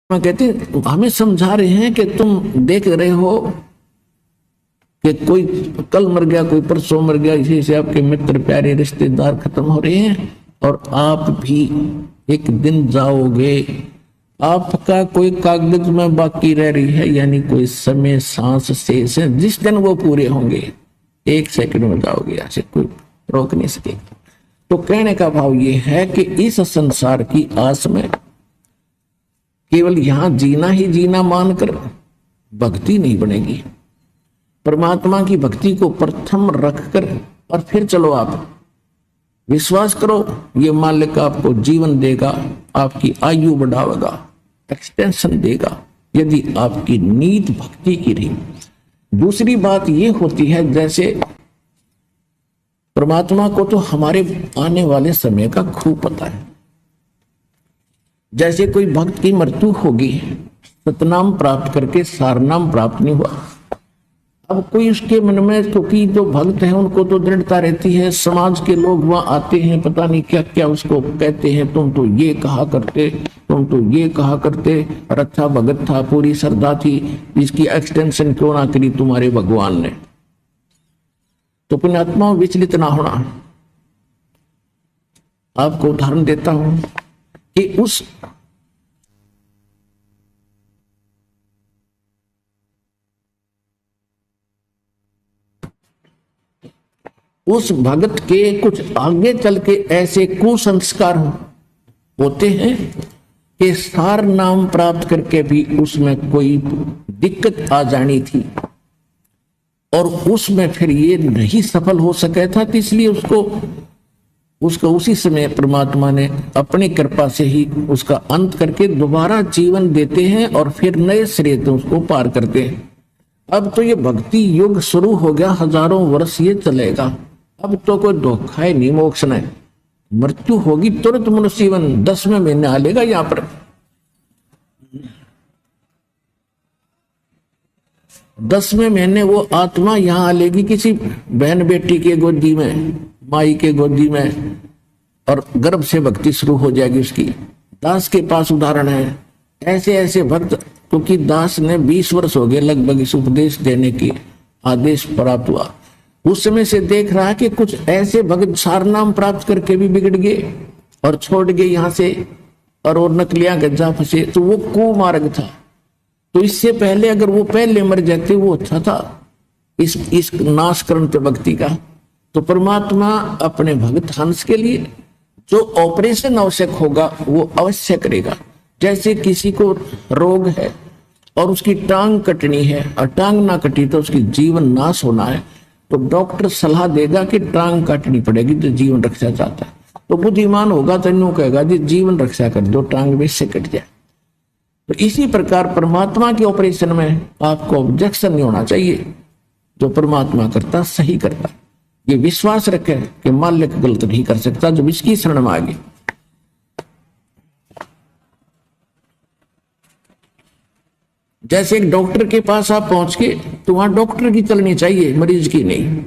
कहते हमें समझा रहे हैं कि तुम देख रहे हो कि कोई कल मर गया, कोई परसों मर गया, इसी से आपके मित्र प्यारे रिश्तेदार खत्म हो रहे हैं और आप भी एक दिन जाओगे। आपका कोई कागज में बाकी रह रही है, यानी कोई समय सांस शेष है। जिस दिन वो पूरे होंगे 1 सेकंड में जाओगे, ऐसे कोई रोक नहीं सकेगा। तो कहने का भाव ये है कि इस संसार की आस में केवल यहां जीना ही जीना मानकर भक्ति नहीं बनेगी। परमात्मा की भक्ति को प्रथम रखकर और फिर चलो। आप विश्वास करो, ये मालिक आपको जीवन देगा, आपकी आयु बढ़ावेगा, एक्सटेंशन देगा, यदि आपकी नीत भक्ति की रही। दूसरी बात ये होती है, जैसे परमात्मा को तो हमारे आने वाले समय का खूब पता है। जैसे कोई भक्त की मृत्यु होगी, सतनाम प्राप्त करके सारनाम प्राप्त नहीं हुआ। अब कोई उसके मन में, क्योंकि जो भक्त है उनको तो दृढ़ता रहती है, समाज के लोग वहां आते हैं, पता नहीं क्या क्या उसको कहते हैं, तुम तो ये कहा करते, तुम तो ये कहा करते, और अच्छा भगत था, पूरी श्रद्धा थी, इसकी एक्सटेंशन क्यों ना करी तुम्हारे भगवान ने। तो पुण्यात्मा विचलित ना होना। आपको उदाहरण देता हूं कि उस भगत के कुछ आगे चल के ऐसे कुसंस्कार होते हैं कि सार नाम प्राप्त करके भी उसमें कोई दिक्कत आ जानी थी और उसमें फिर ये नहीं सफल हो सका था। तो इसलिए उसको उसी समय परमात्मा ने अपनी कृपा से ही उसका अंत करके दोबारा जीवन देते हैं और फिर नए सिरे से उसको पार करते हैं। अब तो ये भक्ति युग शुरू हो गया, हजारों वर्ष ये चलेगा। अब तो कोई धोखा है नहीं, मोक्ष नहीं, मृत्यु होगी तुरंत मनुष्य जीवन 10वें महीने आ लेगा। यहां पर 10वें महीने वो आत्मा यहां आ लेगी किसी बहन बेटी के गोदी में, माई के गोदी में, और गर्भ से भक्ति शुरू हो जाएगी उसकी। दास के पास उदाहरण है, ऐसे ऐसे भक्त, क्योंकि दास ने 20 वर्ष हो गए लगभग इस उपदेश देने की आदेश प्राप्त हुआ। उस समय से देख रहा है कि कुछ ऐसे भक्त सारनाम प्राप्त करके भी बिगड़ गए और छोड़ गए यहां से, और वो नकलियां गज्जा फंसे। तो वो कुमार्ग था। तो इससे पहले अगर वो पहले मर जाते वो अच्छा था, इस नाशकरण पे भक्ति का। तो परमात्मा अपने भक्त हंस के लिए जो ऑपरेशन आवश्यक होगा वो अवश्य करेगा। जैसे किसी को रोग है और उसकी टांग कटनी है और टांग ना कटी तो उसकी जीवन नाश होना है, तो डॉक्टर सलाह देगा कि टांग काटनी पड़ेगी तो जीवन रक्षा चाहता है। तो बुद्धिमान होगा तो यूं कहेगा जी जीवन रक्षा कर दो, टांग में से कट जाए। तो इसी प्रकार परमात्मा के ऑपरेशन में आपको ऑब्जेक्शन नहीं होना चाहिए। जो परमात्मा करता सही करता, ये विश्वास रखे कि मालिक गलत नहीं कर सकता जब इसकी शरण में आगे। जैसे एक डॉक्टर के पास आप पहुंच के, तो वहां डॉक्टर की चलनी चाहिए, मरीज की नहीं।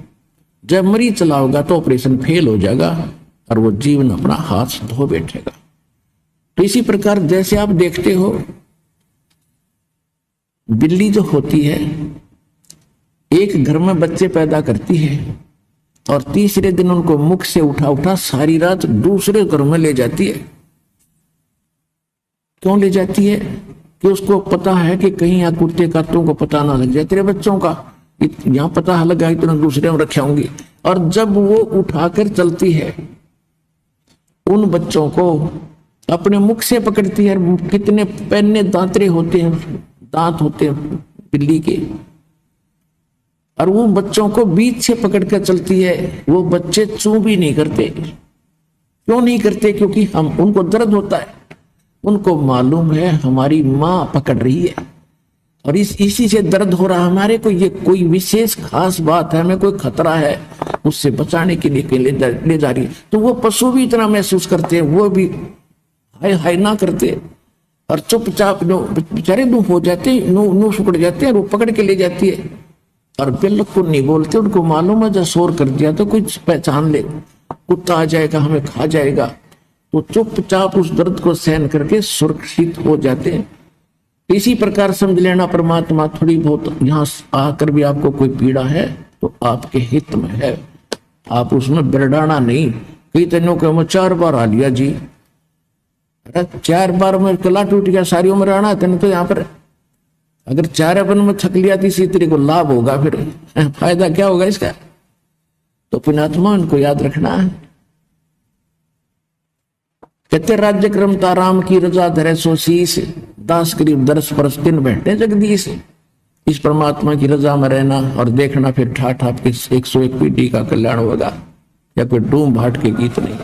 जब मरीज चला होगा तो ऑपरेशन फेल हो जाएगा और वो जीवन अपना हाथ धो बैठेगा। तो इसी प्रकार जैसे आप देखते हो, बिल्ली जो होती है एक घर में बच्चे पैदा करती है और तीसरे दिन उनको मुख से उठा उठा सारी रात दूसरे घर में ले जाती है। क्यों ले जाती है? कि उसको पता है कि कहीं यहाँ कुत्ते कातों को पता ना लग जाए, तेरे बच्चों का यहाँ पता लगा इतना दूसरे में रखे होंगे। और जब वो उठाकर चलती है उन बच्चों को अपने मुख से पकड़ती है। कितने पैने दांतरे होते हैं, दांत होते हैं बिल्ली के, और वो बच्चों को बीच से पकड़ कर चलती है। वो बच्चे चू भी नहीं करते। क्यों नहीं करते? क्योंकि हम उनको दर्द होता है, उनको मालूम है हमारी माँ पकड़ रही है और इसी से दर्द हो रहा है हमारे को। ये कोई विशेष खास बात है, हमें कोई खतरा है, उससे बचाने के लिए ले जा रही है। तो वो पशु भी इतना महसूस करते हैं, वो भी हाय हाय ना करते और चुपचाप बेचारे नो हो जाते, नो सुकड़ जाते हैं। वो पकड़ के ले जाती है और बिल्कुल नहीं बोलते। उनको मालूम है जब शोर कर दिया तो कुछ पहचान ले, कुत्ता आ जाएगा, हमें खा जाएगा। तो चुपचाप उस दर्द को सहन करके सुरक्षित हो जाते हैं इसी प्रकार समझ लेना परमात्मा थोड़ी बहुत यहां आकर भी आपको कोई पीड़ा है तो आपके हित में है, आप उसमें बिरडाना नहीं। कई तेनों के मैं 4 बार आ लिया जी, अरे 4 बार में कला टूट गया, सारी उम्र आना तेन तो यहाँ पर। अगर 4 अपन में थक लिया तीसरी तेरे को लाभ होगा, फिर फायदा क्या होगा इसका। तो पुण्यात्मा इनको याद रखना है। कहते राज्य क्रम ताराम की रजा धरे सो शीस, दास करीब दरस परस दिन बैठे जगदीश। इस परमात्मा की रजा में रहना और देखना, फिर ठाठ आपके 101 पीढ़ी का कल्याण होगा, या कोई डूम भाट के गीत नहीं।